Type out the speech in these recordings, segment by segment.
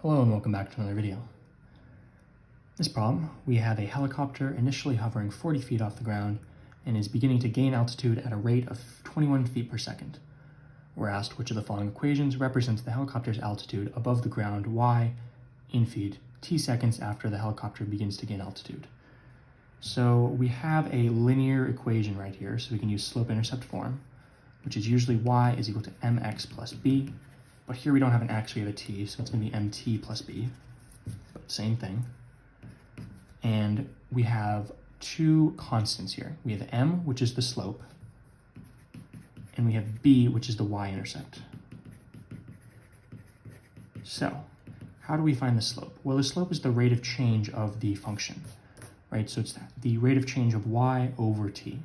Hello and welcome back to another video. This problem, we have a helicopter initially hovering 40 feet off the ground and is beginning to gain altitude at a rate of 21 feet per second. We're asked which of the following equations represents the helicopter's altitude above the ground y in feet t seconds after the helicopter begins to gain altitude. So we have a linear equation right here, so we can use slope-intercept form, which is usually y is equal to mx plus b. But here we don't have an x, we have a t, so it's going to be mt plus b, but same thing. And we have two constants here. We have m, which is the slope, and we have b, which is the y-intercept. So, how do we find the slope? Well, the slope is the rate of change of the function, right? So it's the rate of change of y over t.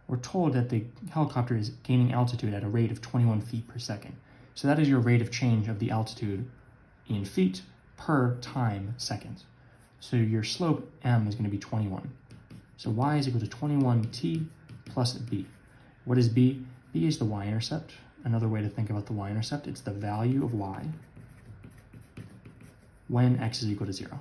We're told that the helicopter is gaining altitude at a rate of 21 feet per second. So that is your rate of change of the altitude in feet per time second. So your slope m is going to be 21. So y is equal to 21t plus b. What is b? b is the y-intercept. Another way to think about the y-intercept, it's the value of y when x is equal to 0.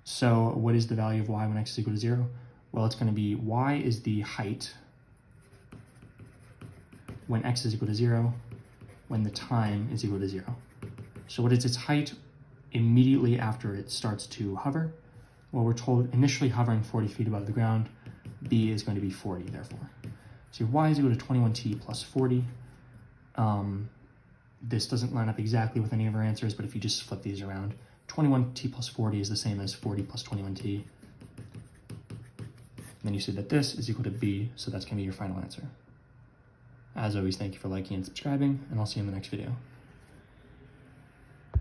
So what is the value of y when x is equal to 0? Well, it's going to be y is the height when x is equal to 0, when the time is equal to 0. So what is its height immediately after it starts to hover? Well, we're told initially hovering 40 feet above the ground, b is going to be 40, therefore. So your y is equal to 21t plus 40. This doesn't line up exactly with any of our answers, but if you just flip these around, 21t plus 40 is the same as 40 plus 21t. And then you see that this is equal to b, so that's going to be your final answer. As always, thank you for liking and subscribing, and I'll see you in the next video.